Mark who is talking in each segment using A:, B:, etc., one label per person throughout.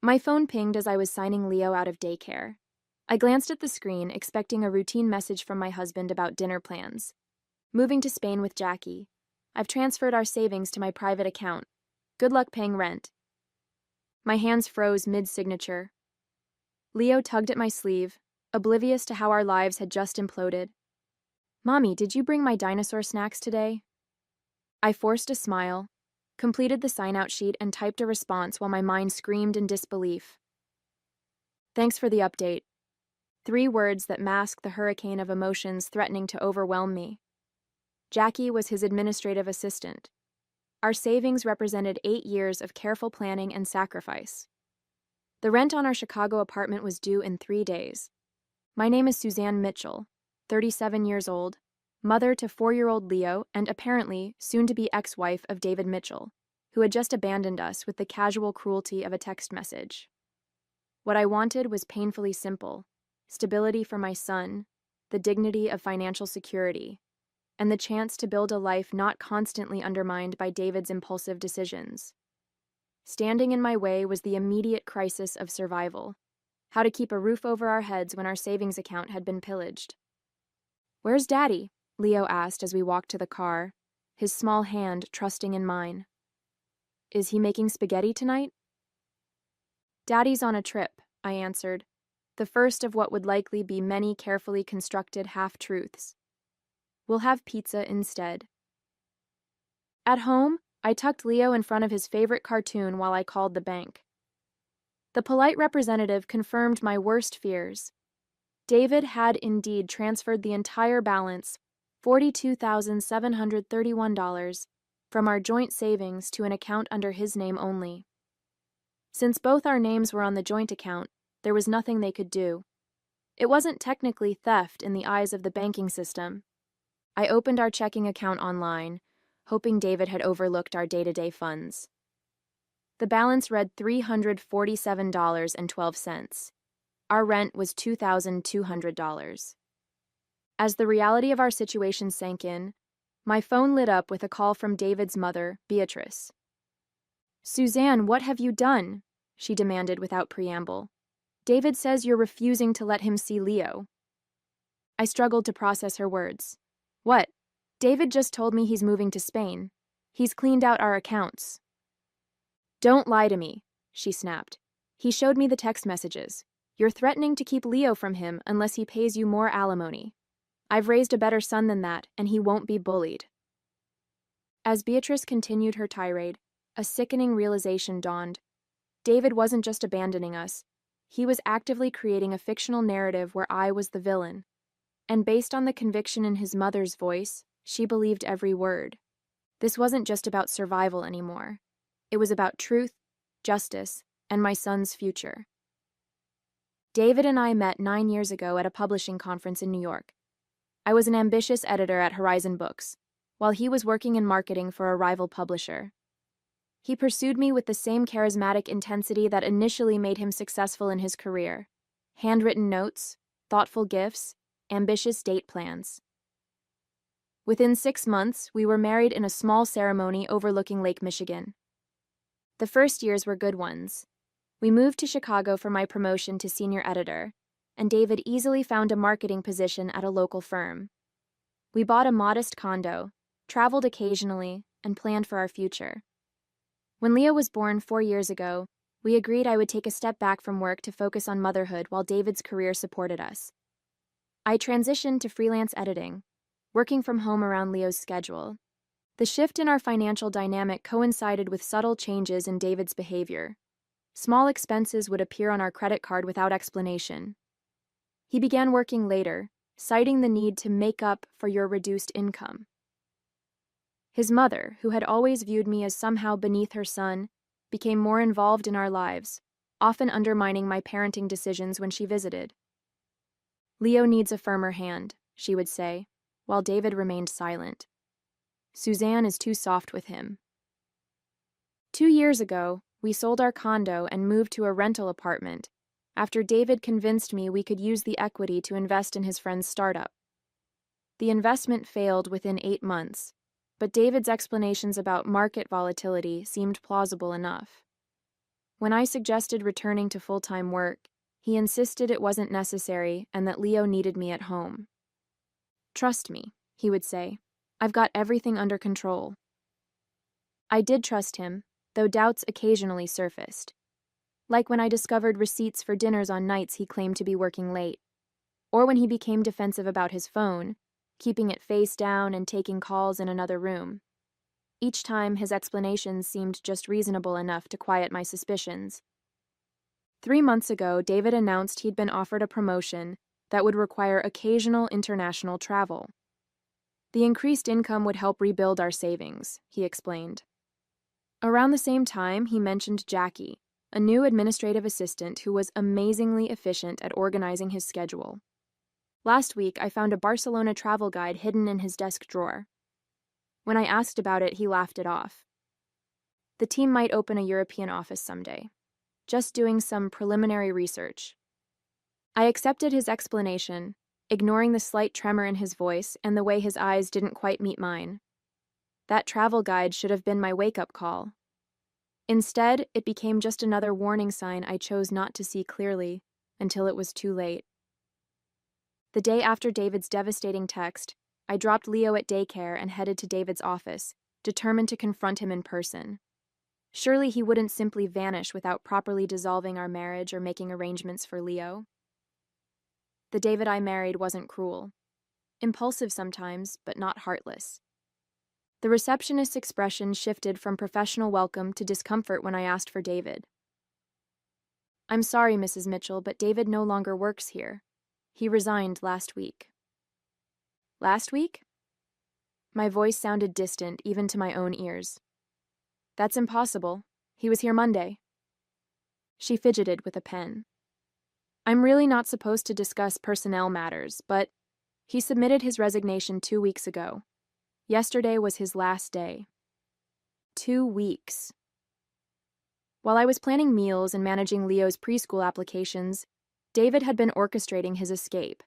A: My phone pinged as I was signing Leo out of daycare. I glanced at the screen, expecting a routine message from my husband about dinner plans. Moving to Spain with Jackie. I've transferred our savings to my private account. Good luck paying rent. My hands froze mid-signature. Leo tugged at my sleeve, oblivious to how our lives had just imploded. "Mommy, did you bring my dinosaur snacks today?" I forced a smile, completed the sign-out sheet, and typed a response while my mind screamed in disbelief. "Thanks for the update." 3 words that masked the hurricane of emotions threatening to overwhelm me. Jackie was his administrative assistant. Our savings represented 8 years of careful planning and sacrifice. The rent on our Chicago apartment was due in 3 days. My name is Suzanne Mitchell, 37 years old, mother to 4-year-old Leo, and apparently soon-to-be ex-wife of David Mitchell, who had just abandoned us with the casual cruelty of a text message. What I wanted was painfully simple: stability for my son, the dignity of financial security, and the chance to build a life not constantly undermined by David's impulsive decisions. Standing in my way was the immediate crisis of survival: how to keep a roof over our heads when our savings account had been pillaged. "Where's Daddy?" Leo asked as we walked to the car, his small hand trusting in mine. "Is he making spaghetti tonight?" "Daddy's on a trip," I answered, the first of what would likely be many carefully constructed half-truths. "We'll have pizza instead." At home, I tucked Leo in front of his favorite cartoon while I called the bank. The polite representative confirmed my worst fears. David had indeed transferred the entire balance, $42,731, from our joint savings to an account under his name only. Since both our names were on the joint account, there was nothing they could do. It wasn't technically theft in the eyes of the banking system. I opened our checking account online, hoping David had overlooked our day-to-day funds. The balance read $347.12. Our rent was $2,200. As the reality of our situation sank in, my phone lit up with a call from David's mother, Beatrice. "Suzanne, what have you done?" she demanded without preamble. "David says you're refusing to let him see Leo." I struggled to process her words. "What? David just told me he's moving to Spain. He's cleaned out our accounts." "Don't lie to me," she snapped. "He showed me the text messages. You're threatening to keep Leo from him unless he pays you more alimony. I've raised a better son than that, and he won't be bullied." As Beatrice continued her tirade, a sickening realization dawned. David wasn't just abandoning us. He was actively creating a fictional narrative where I was the villain. And based on the conviction in his mother's voice, she believed every word. This wasn't just about survival anymore. It was about truth, justice, and my son's future. David and I met 9 years ago at a publishing conference in New York. I was an ambitious editor at Horizon Books, while he was working in marketing for a rival publisher. He pursued me with the same charismatic intensity that initially made him successful in his career: handwritten notes, thoughtful gifts, ambitious date plans. Within 6 months, we were married in a small ceremony overlooking Lake Michigan. The first years were good ones. We moved to Chicago for my promotion to senior editor, and David easily found a marketing position at a local firm. We bought a modest condo, traveled occasionally, and planned for our future. When Leo was born 4 years ago, we agreed I would take a step back from work to focus on motherhood while David's career supported us. I transitioned to freelance editing, working from home around Leo's schedule. The shift in our financial dynamic coincided with subtle changes in David's behavior. Small expenses would appear on our credit card without explanation. He began working later, citing the need to make up for your reduced income. His mother, who had always viewed me as somehow beneath her son, became more involved in our lives, often undermining my parenting decisions when she visited. "Leo needs a firmer hand," she would say, while David remained silent. "Suzanne is too soft with him." 2 years ago, we sold our condo and moved to a rental apartment, after David convinced me we could use the equity to invest in his friend's startup. The investment failed within 8 months, but David's explanations about market volatility seemed plausible enough. When I suggested returning to full-time work, he insisted it wasn't necessary and that Leo needed me at home. "Trust me," he would say. "I've got everything under control." I did trust him, though doubts occasionally surfaced. Like when I discovered receipts for dinners on nights he claimed to be working late, or when he became defensive about his phone, keeping it face down and taking calls in another room. Each time, his explanations seemed just reasonable enough to quiet my suspicions. 3 months ago, David announced he'd been offered a promotion that would require occasional international travel. The increased income would help rebuild our savings, he explained. Around the same time, he mentioned Jackie, a new administrative assistant who was amazingly efficient at organizing his schedule. Last week, I found a Barcelona travel guide hidden in his desk drawer. When I asked about it, he laughed it off. The team might open a European office someday. Just doing some preliminary research. I accepted his explanation, ignoring the slight tremor in his voice and the way his eyes didn't quite meet mine. That travel guide should have been my wake-up call. Instead, it became just another warning sign I chose not to see clearly until it was too late. The day after David's devastating text, I dropped Leo at daycare and headed to David's office, determined to confront him in person. Surely he wouldn't simply vanish without properly dissolving our marriage or making arrangements for Leo. The David I married wasn't cruel. Impulsive sometimes, but not heartless. The receptionist's expression shifted from professional welcome to discomfort when I asked for David. "I'm sorry, Mrs. Mitchell, but David no longer works here. He resigned last week." "Last week?" My voice sounded distant even to my own ears. "That's impossible. He was here Monday." She fidgeted with a pen. "I'm really not supposed to discuss personnel matters, but he submitted his resignation 2 weeks ago. Yesterday was his last day." 2 weeks. While I was planning meals and managing Leo's preschool applications, David had been orchestrating his escape.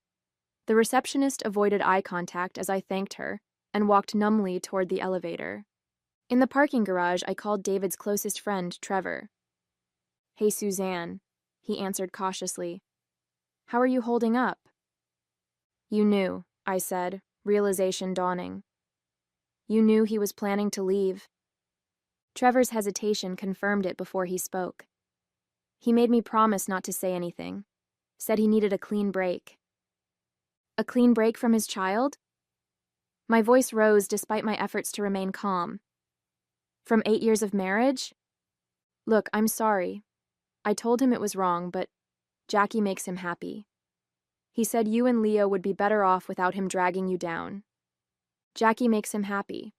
A: The receptionist avoided eye contact as I thanked her and walked numbly toward the elevator. In the parking garage, I called David's closest friend, Trevor. "Hey, Suzanne," he answered cautiously. "How are you holding up?" "You knew," I said, realization dawning. "You knew he was planning to leave." Trevor's hesitation confirmed it before he spoke. He made me promise not to say anything, said he needed a clean break. A clean break from his child? My voice rose despite my efforts to remain calm. From 8 years of marriage? "Look, I'm sorry. I told him it was wrong, but Jackie makes him happy. He said you and Leo would be better off without him dragging you down. Jackie makes him happy."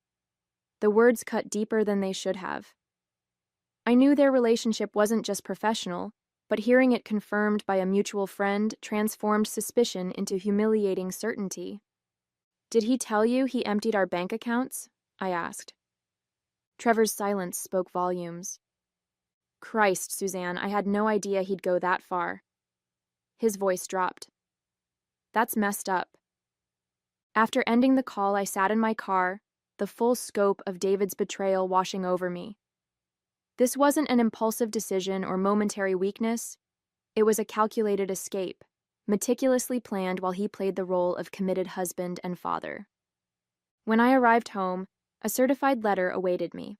A: The words cut deeper than they should have. I knew their relationship wasn't just professional, but hearing it confirmed by a mutual friend transformed suspicion into humiliating certainty. "Did he tell you he emptied our bank accounts?" I asked. Trevor's silence spoke volumes. "Christ, Suzanne, I had no idea he'd go that far." His voice dropped. "That's messed up." After ending the call, I sat in my car, the full scope of David's betrayal washing over me. This wasn't an impulsive decision or momentary weakness. It was a calculated escape, meticulously planned while he played the role of committed husband and father. When I arrived home, a certified letter awaited me.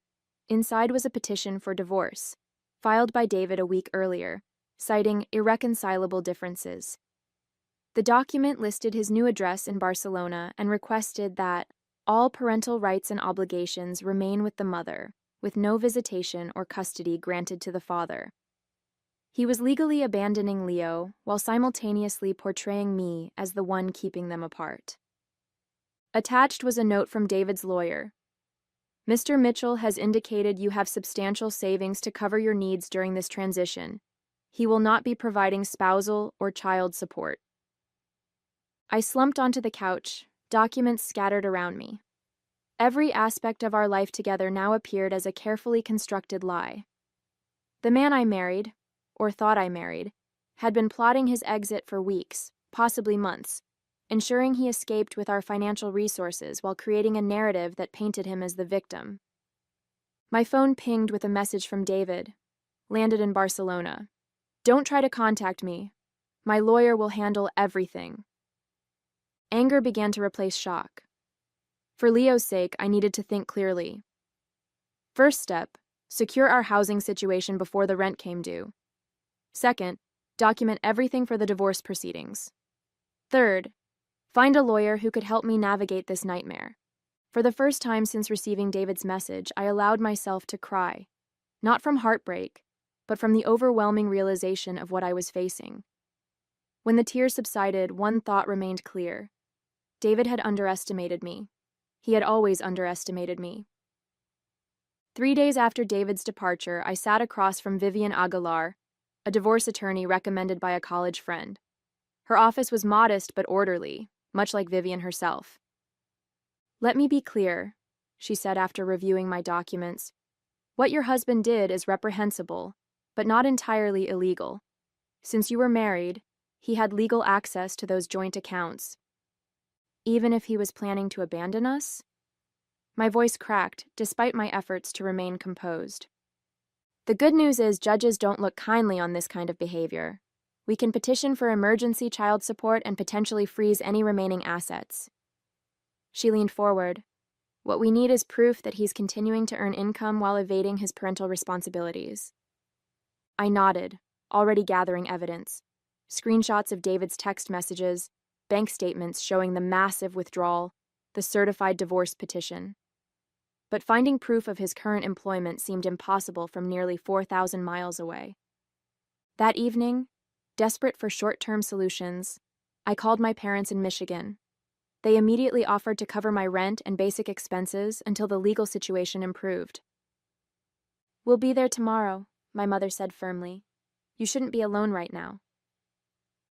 A: Inside was a petition for divorce, filed by David a week earlier, citing irreconcilable differences. The document listed his new address in Barcelona and requested that all parental rights and obligations remain with the mother, with no visitation or custody granted to the father. He was legally abandoning Leo while simultaneously portraying me as the one keeping them apart. Attached was a note from David's lawyer. "Mr. Mitchell has indicated you have substantial savings to cover your needs during this transition. He will not be providing spousal or child support." I slumped onto the couch, documents scattered around me. Every aspect of our life together now appeared as a carefully constructed lie. The man I married, or thought I married, had been plotting his exit for weeks, possibly months, ensuring he escaped with our financial resources while creating a narrative that painted him as the victim. My phone pinged with a message from David. Landed in Barcelona. Don't try to contact me. My lawyer will handle everything. Anger began to replace shock. For Leo's sake, I needed to think clearly. First step, secure our housing situation before the rent came due. Second, document everything for the divorce proceedings. Third, find a lawyer who could help me navigate this nightmare. For the first time since receiving David's message, I allowed myself to cry, not from heartbreak, but from the overwhelming realization of what I was facing. When the tears subsided, one thought remained clear. David had underestimated me. He had always underestimated me. 3 days after David's departure, I sat across from Vivian Aguilar, a divorce attorney recommended by a college friend. Her office was modest but orderly, much like Vivian herself. "Let me be clear," she said after reviewing my documents. "What your husband did is reprehensible, but not entirely illegal. Since you were married, he had legal access to those joint accounts. Even if he was planning to abandon us?" My voice cracked, despite my efforts to remain composed. "The good news is judges don't look kindly on this kind of behavior. We can petition for emergency child support and potentially freeze any remaining assets." She leaned forward. "What we need is proof that he's continuing to earn income while evading his parental responsibilities." I nodded, already gathering evidence. Screenshots of David's text messages, bank statements showing the massive withdrawal, the certified divorce petition. But finding proof of his current employment seemed impossible from nearly 4,000 miles away. That evening, desperate for short-term solutions, I called my parents in Michigan. They immediately offered to cover my rent and basic expenses until the legal situation improved. "We'll be there tomorrow," my mother said firmly. "You shouldn't be alone right now."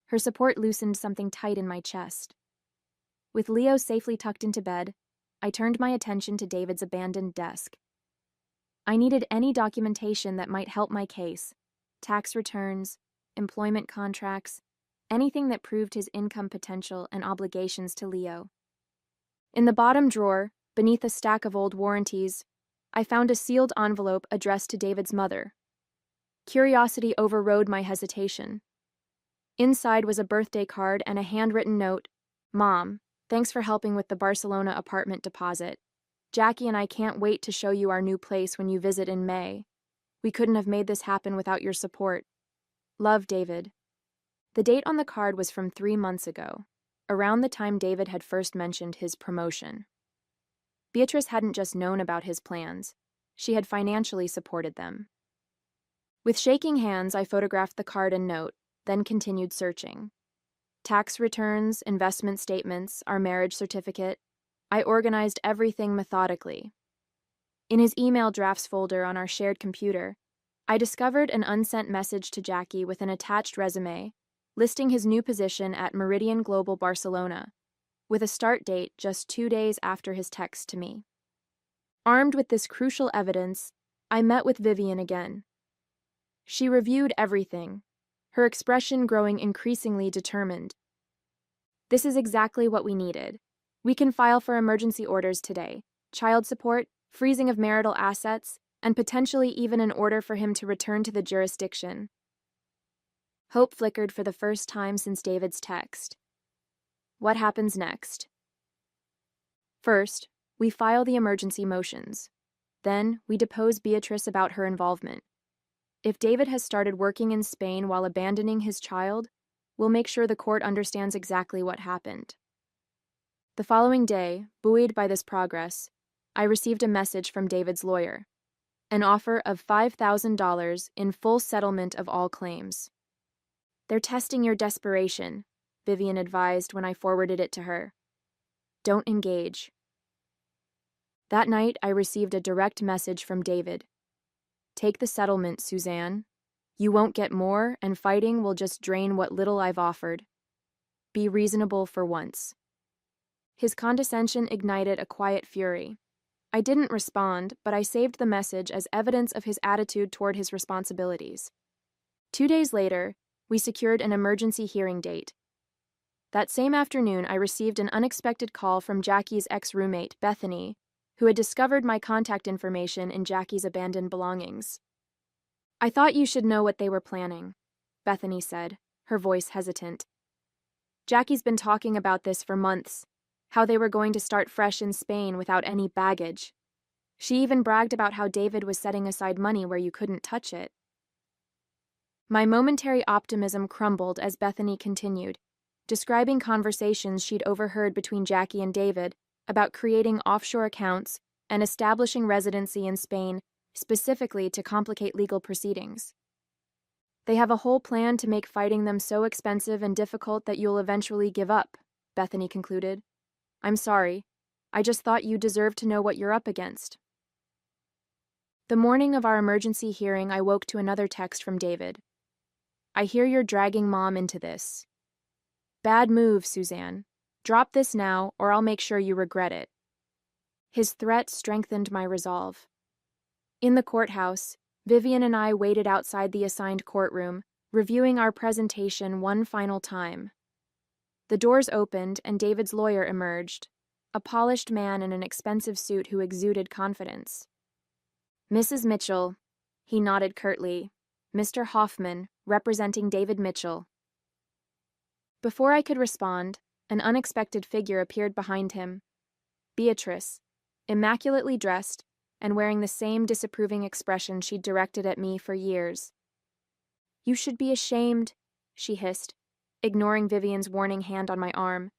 A: Her support loosened something tight in my chest. With Leo safely tucked into bed, I turned my attention to David's abandoned desk. I needed any documentation that might help my case: tax returns, employment contracts, anything that proved his income potential and obligations to Leo. In the bottom drawer, beneath a stack of old warranties, I found a sealed envelope addressed to David's mother. Curiosity overrode my hesitation. Inside was a birthday card and a handwritten note. "Mom, thanks for helping with the Barcelona apartment deposit. Jackie and I can't wait to show you our new place when you visit in May. We couldn't have made this happen without your support. Love, David." The date on the card was from 3 months ago, around the time David had first mentioned his promotion. Beatrice hadn't just known about his plans, she had financially supported them. With shaking hands, I photographed the card and note, then continued searching. Tax returns, investment statements, our marriage certificate. I organized everything methodically. In his email drafts folder on our shared computer, I discovered an unsent message to Jackie with an attached resume, listing his new position at Meridian Global Barcelona, with a start date just 2 days after his text to me. Armed with this crucial evidence, I met with Vivian again. She reviewed everything, her expression growing increasingly determined. "This is exactly what we needed. We can file for emergency orders today: child support, freezing of marital assets, and potentially even an order for him to return to the jurisdiction." Hope flickered for the first time since David's text. What happens next? First, we file the emergency motions. Then, we depose Beatrice about her involvement. If David has started working in Spain while abandoning his child, we'll make sure the court understands exactly what happened. The following day, buoyed by this progress, I received a message from David's lawyer: an offer of $5,000 in full settlement of all claims. "They're testing your desperation," Vivian advised when I forwarded it to her. "Don't engage." That night, I received a direct message from David. "Take the settlement, Suzanne. You won't get more, and fighting will just drain what little I've offered. Be reasonable for once." His condescension ignited a quiet fury. I didn't respond, but I saved the message as evidence of his attitude toward his responsibilities. 2 days later, we secured an emergency hearing date. That same afternoon, I received an unexpected call from Jackie's ex-roommate, Bethany, who had discovered my contact information in Jackie's abandoned belongings. I thought you should know what they were planning, Bethany said, her voice hesitant. Jackie's been talking about this for months, how they were going to start fresh in Spain without any baggage. She even bragged about how David was setting aside money where you couldn't touch it. My momentary optimism crumbled as Bethany continued, describing conversations she'd overheard between Jackie and David about creating offshore accounts and establishing residency in Spain specifically to complicate legal proceedings. They have a whole plan to make fighting them so expensive and difficult that you'll eventually give up, Bethany concluded. I'm sorry. I just thought you deserved to know what you're up against. The morning of our emergency hearing, I woke to another text from David. I hear you're dragging Mom into this. Bad move, Suzanne. Drop this now, or I'll make sure you regret it. His threat strengthened my resolve. In the courthouse, Vivian and I waited outside the assigned courtroom, reviewing our presentation one final time. The doors opened and David's lawyer emerged, a polished man in an expensive suit who exuded confidence. Mrs. Mitchell, he nodded curtly. Mr. Hoffman, representing David Mitchell. Before I could respond, an unexpected figure appeared behind him. Beatrice, immaculately dressed and wearing the same disapproving expression she'd directed at me for years. You should be ashamed, she hissed, ignoring Vivian's warning hand on my arm.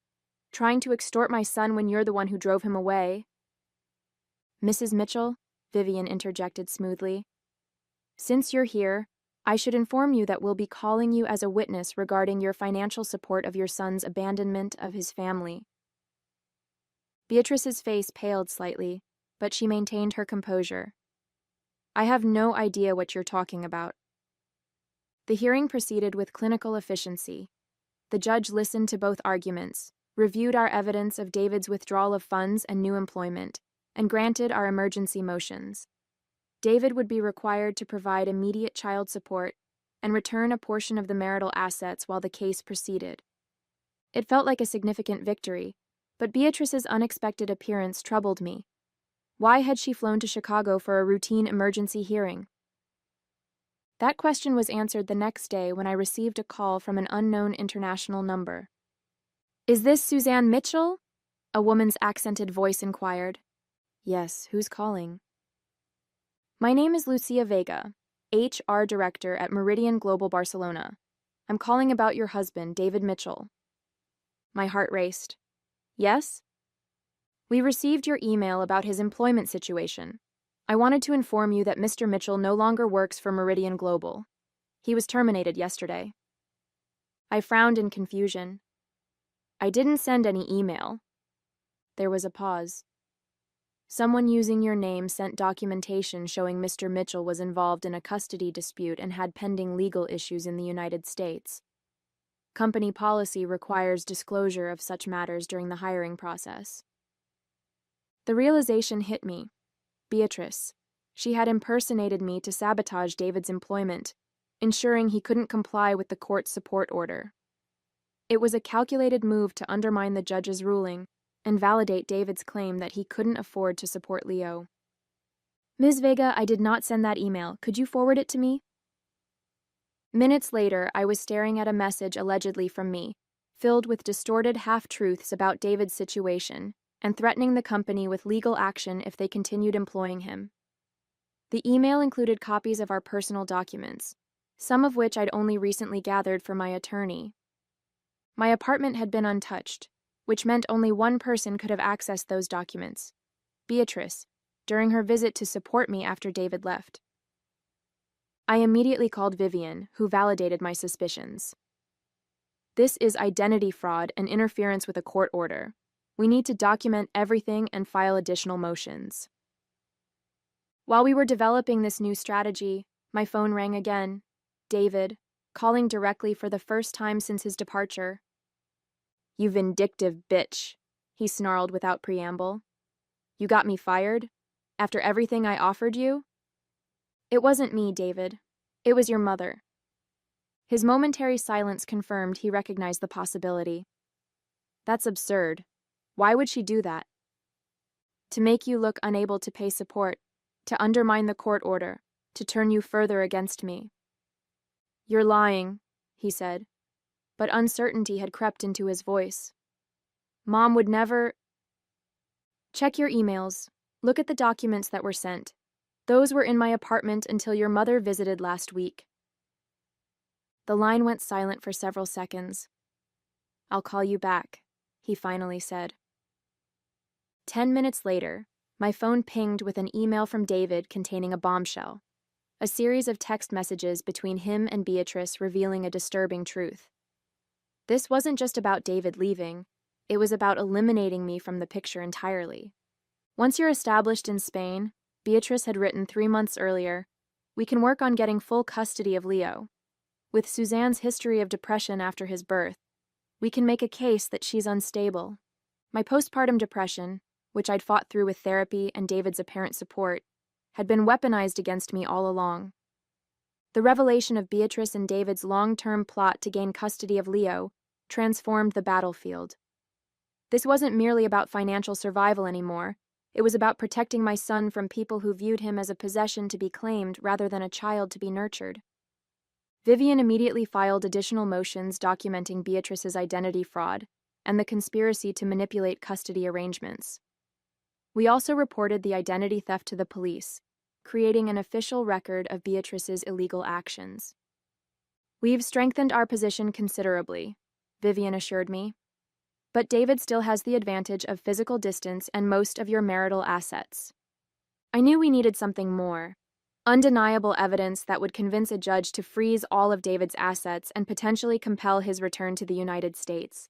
A: Trying to extort my son when you're the one who drove him away. Mrs. Mitchell, Vivian interjected smoothly. Since you're here, I should inform you that we'll be calling you as a witness regarding your financial support of your son's abandonment of his family. Beatrice's face paled slightly, but she maintained her composure. I have no idea what you're talking about. The hearing proceeded with clinical efficiency. The judge listened to both arguments, reviewed our evidence of David's withdrawal of funds and new employment, and granted our emergency motions. David would be required to provide immediate child support and return a portion of the marital assets while the case proceeded. It felt like a significant victory, but Beatrice's unexpected appearance troubled me. Why had she flown to Chicago for a routine emergency hearing? That question was answered the next day when I received a call from an unknown international number. Is this Suzanne Mitchell? A woman's accented voice inquired. Yes, who's calling? My name is Lucia Vega, HR Director at Meridian Global Barcelona. I'm calling about your husband, David Mitchell. My heart raced. Yes? We received your email about his employment situation. I wanted to inform you that Mr. Mitchell no longer works for Meridian Global. He was terminated yesterday. I frowned in confusion. I didn't send any email. There was a pause. Someone using your name sent documentation showing Mr. Mitchell was involved in a custody dispute and had pending legal issues in the United States. Company policy requires disclosure of such matters during the hiring process. The realization hit me. Beatrice. She had impersonated me to sabotage David's employment, ensuring he couldn't comply with the court's support order. It was a calculated move to undermine the judge's ruling and validate David's claim that he couldn't afford to support Leo. Ms. Vega, I did not send that email. Could you forward it to me? Minutes later, I was staring at a message allegedly from me, filled with distorted half-truths about David's situation and threatening the company with legal action if they continued employing him. The email included copies of our personal documents, some of which I'd only recently gathered from my attorney. My apartment had been untouched, which meant only one person could have accessed those documents, Beatrice, during her visit to support me after David left. I immediately called Vivian, who validated my suspicions. This is identity fraud and interference with a court order. We need to document everything and file additional motions. While we were developing this new strategy, my phone rang again. David, calling directly for the first time since his departure. You vindictive bitch, he snarled without preamble. You got me fired? After everything I offered you? It wasn't me, David. It was your mother. His momentary silence confirmed he recognized the possibility. That's absurd. Why would she do that? To make you look unable to pay support, to undermine the court order, to turn you further against me. You're lying, he said, but uncertainty had crept into his voice. Mom would never. Check your emails. Look at the documents that were sent. Those were in my apartment until your mother visited last week. The line went silent for several seconds. I'll call you back, he finally said. 10 minutes later, my phone pinged with an email from David containing a bombshell, a series of text messages between him and Beatrice revealing a disturbing truth. This wasn't just about David leaving, it was about eliminating me from the picture entirely. Once you're established in Spain, Beatrice had written 3 months earlier, we can work on getting full custody of Leo. With Suzanne's history of depression after his birth, we can make a case that she's unstable. My postpartum depression, which I'd fought through with therapy and David's apparent support, had been weaponized against me all along. The revelation of Beatrice and David's long-term plot to gain custody of Leo transformed the battlefield. This wasn't merely about financial survival anymore. It was about protecting my son from people who viewed him as a possession to be claimed rather than a child to be nurtured. Vivian immediately filed additional motions documenting Beatrice's identity fraud and the conspiracy to manipulate custody arrangements. We also reported the identity theft to the police, creating an official record of Beatrice's illegal actions. We've strengthened our position considerably, Vivian assured me. But David still has the advantage of physical distance and most of your marital assets. I knew we needed something more. Undeniable evidence that would convince a judge to freeze all of David's assets and potentially compel his return to the United States.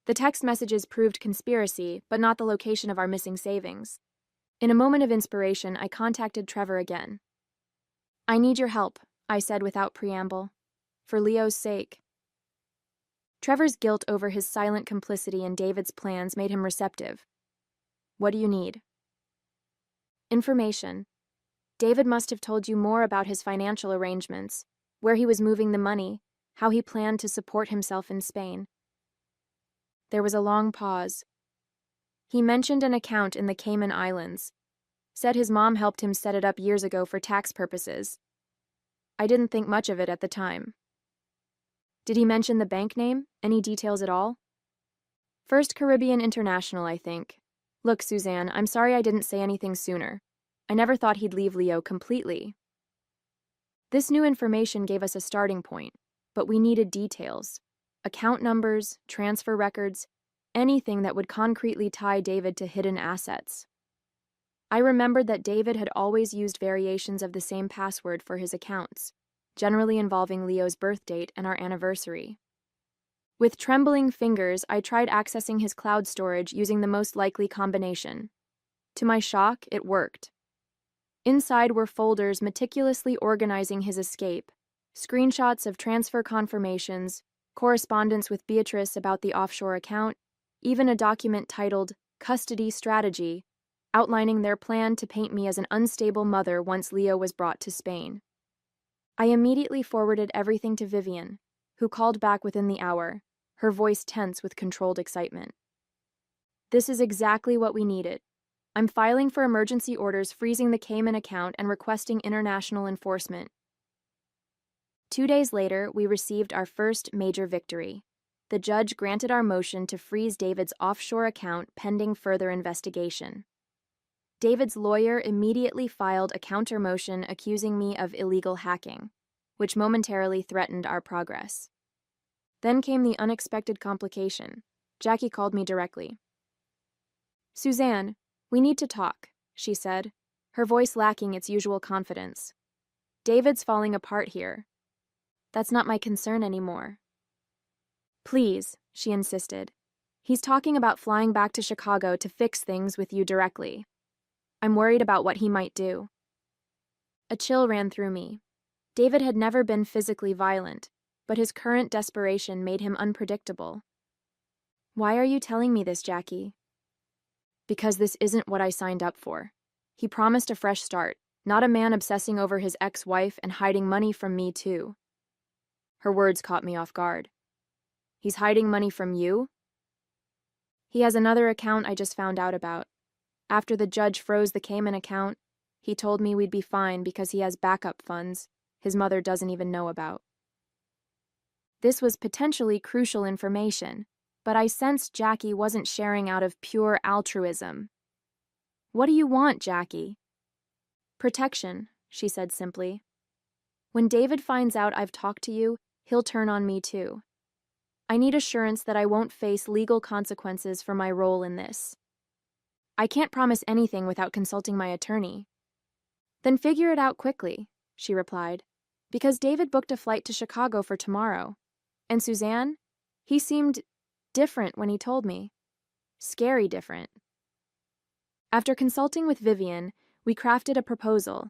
A: The text messages proved conspiracy, but not the location of our missing savings. In a moment of inspiration, I contacted Trevor again. I need your help, I said without preamble. For Leo's sake. Trevor's guilt over his silent complicity in David's plans made him receptive. What do you need? Information. David must have told you more about his financial arrangements, where he was moving the money, how he planned to support himself in Spain. There was a long pause. He mentioned an account in the Cayman Islands, said his mom helped him set it up years ago for tax purposes. I didn't think much of it at the time. Did he mention the bank name? Any details at all? First Caribbean International, I think. Look, Suzanne, I'm sorry I didn't say anything sooner. I never thought he'd leave Leo completely. This new information gave us a starting point, but we needed details. Account numbers, transfer records, anything that would concretely tie David to hidden assets. I remembered that David had always used variations of the same password for his accounts, generally involving Leo's birth date and our anniversary. With trembling fingers, I tried accessing his cloud storage using the most likely combination. To my shock, it worked. Inside were folders meticulously organizing his escape, screenshots of transfer confirmations, correspondence with Beatrice about the offshore account, even a document titled Custody Strategy, outlining their plan to paint me as an unstable mother once Leo was brought to Spain. I immediately forwarded everything to Vivian, who called back within the hour, her voice tense with controlled excitement. This is exactly what we needed. I'm filing for emergency orders freezing the Cayman account and requesting international enforcement. 2 days later, we received our first major victory. The judge granted our motion to freeze David's offshore account pending further investigation. David's lawyer immediately filed a counter motion accusing me of illegal hacking, which momentarily threatened our progress. Then came the unexpected complication. Jackie called me directly. Suzanne, we need to talk, she said, her voice lacking its usual confidence. David's falling apart here. That's not my concern anymore. Please, she insisted. He's talking about flying back to Chicago to fix things with you directly. I'm worried about what he might do. A chill ran through me. David had never been physically violent, but his current desperation made him unpredictable. Why are you telling me this, Jackie? Because this isn't what I signed up for. He promised a fresh start, not a man obsessing over his ex-wife and hiding money from me too. Her words caught me off guard. He's hiding money from you? He has another account I just found out about. After the judge froze the Cayman account, He told me we'd be fine because he has backup funds his mother doesn't even know about. This was potentially crucial information, but I sensed Jackie wasn't sharing out of pure altruism. "What do you want, Jackie?" "Protection," she said simply. "When David finds out I've talked to you, he'll turn on me too. I need assurance that I won't face legal consequences for my role in this. I can't promise anything without consulting my attorney." "Then figure it out quickly," she replied, "because David booked a flight to Chicago for tomorrow. And Suzanne? He seemed different when he told me. Scary different." After consulting with Vivian, we crafted a proposal: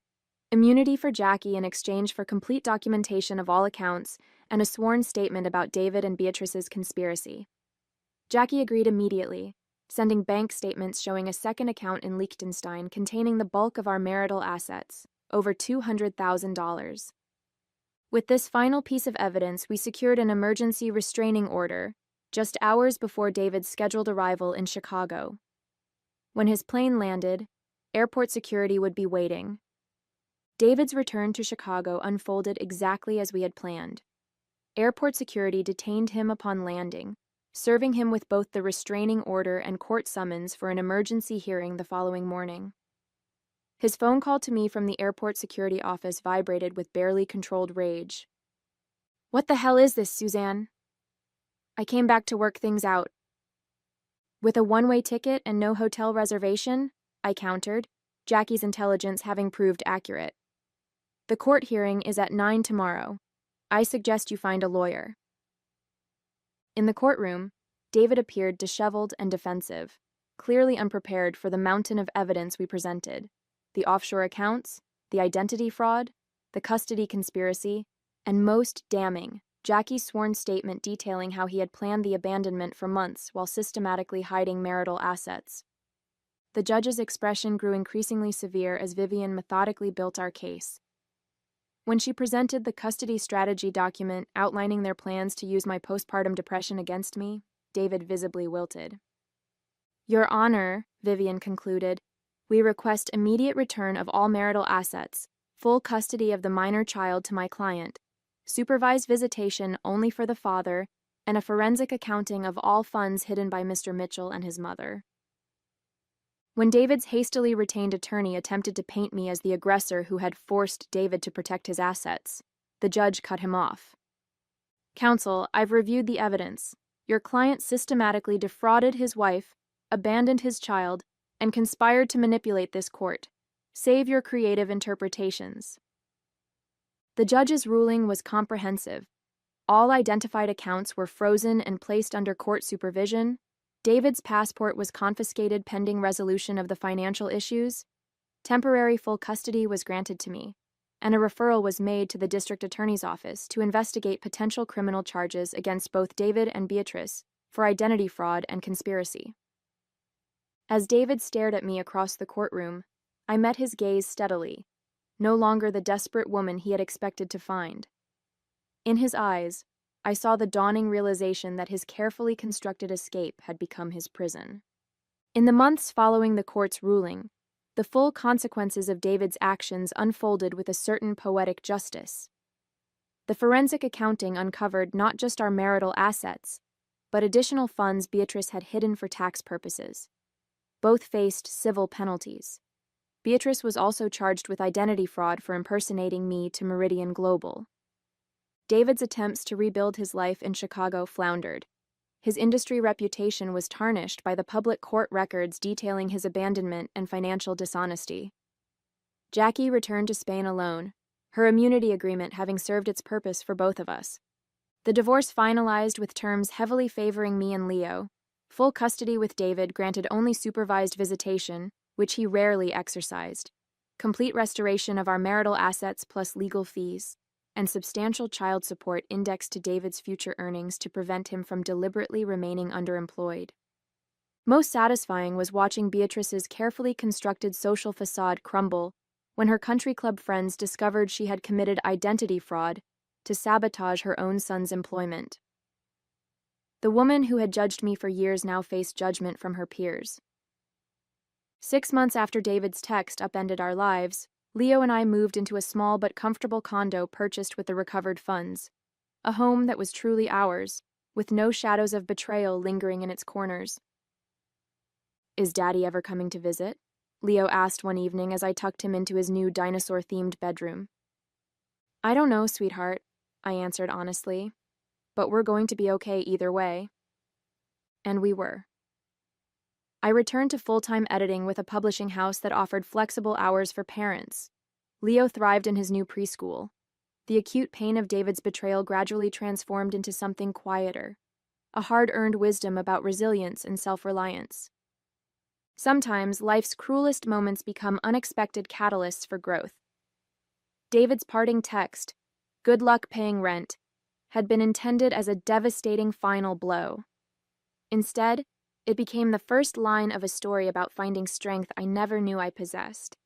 A: immunity for Jackie in exchange for complete documentation of all accounts and a sworn statement about David and Beatrice's conspiracy. Jackie agreed immediately, sending bank statements showing a second account in Liechtenstein containing the bulk of our marital assets, over $200,000. With this final piece of evidence, we secured an emergency restraining order just hours before David's scheduled arrival in Chicago. When his plane landed, airport security would be waiting. David's return to Chicago unfolded exactly as we had planned. Airport security detained him upon landing, serving him with both the restraining order and court summons for an emergency hearing the following morning. His phone call to me from the airport security office vibrated with barely controlled rage. "What the hell is this, Suzanne?" "I came back to work things out." "With a one-way ticket and no hotel reservation?" I countered, Jackie's intelligence having proved accurate. "The court hearing is at 9 tomorrow. I suggest you find a lawyer." In the courtroom, David appeared disheveled and defensive, clearly unprepared for the mountain of evidence we presented: the offshore accounts, the identity fraud, the custody conspiracy, and most damning, Jackie's sworn statement detailing how he had planned the abandonment for months while systematically hiding marital assets. The judge's expression grew increasingly severe as Vivian methodically built our case. When she presented the custody strategy document outlining their plans to use my postpartum depression against me, David visibly wilted. "Your Honor," Vivian concluded, "we request immediate return of all marital assets, full custody of the minor child to my client, supervised visitation only for the father, and a forensic accounting of all funds hidden by Mr. Mitchell and his mother." When David's hastily retained attorney attempted to paint me as the aggressor who had forced David to protect his assets, the judge cut him off. "Counsel, I've reviewed the evidence. Your client systematically defrauded his wife, abandoned his child, and conspired to manipulate this court. Save your creative interpretations." The judge's ruling was comprehensive. All identified accounts were frozen and placed under court supervision. David's passport was confiscated pending resolution of the financial issues. Temporary full custody was granted to me, and a referral was made to the district attorney's office to investigate potential criminal charges against both David and Beatrice for identity fraud and conspiracy. As David stared at me across the courtroom, I met his gaze steadily, no longer the desperate woman he had expected to find. In his eyes, I saw the dawning realization that his carefully constructed escape had become his prison. In the months following the court's ruling, the full consequences of David's actions unfolded with a certain poetic justice. The forensic accounting uncovered not just our marital assets, but additional funds Beatrice had hidden for tax purposes. Both faced civil penalties. Beatrice was also charged with identity fraud for impersonating me to Meridian Global. David's attempts to rebuild his life in Chicago floundered. His industry reputation was tarnished by the public court records detailing his abandonment and financial dishonesty. Jackie returned to Spain alone, her immunity agreement having served its purpose for both of us. The divorce finalized with terms heavily favoring me and Leo. Full custody with David granted only supervised visitation, which he rarely exercised. Complete restoration of our marital assets plus legal fees, and substantial child support indexed to David's future earnings to prevent him from deliberately remaining underemployed. Most satisfying was watching Beatrice's carefully constructed social facade crumble when her country club friends discovered she had committed identity fraud to sabotage her own son's employment. The woman who had judged me for years now faced judgment from her peers. 6 months after David's text upended our lives, Leo and I moved into a small but comfortable condo purchased with the recovered funds. A home that was truly ours, with no shadows of betrayal lingering in its corners. "Is Daddy ever coming to visit?" Leo asked one evening as I tucked him into his new dinosaur-themed bedroom. "I don't know, sweetheart," I answered honestly, "but we're going to be okay either way." And we were. I returned to full-time editing with a publishing house that offered flexible hours for parents. Leo thrived in his new preschool. The acute pain of David's betrayal gradually transformed into something quieter, a hard-earned wisdom about resilience and self-reliance. Sometimes life's cruelest moments become unexpected catalysts for growth. David's parting text, "Good luck paying rent," had been intended as a devastating final blow. Instead, it became the first line of a story about finding strength I never knew I possessed.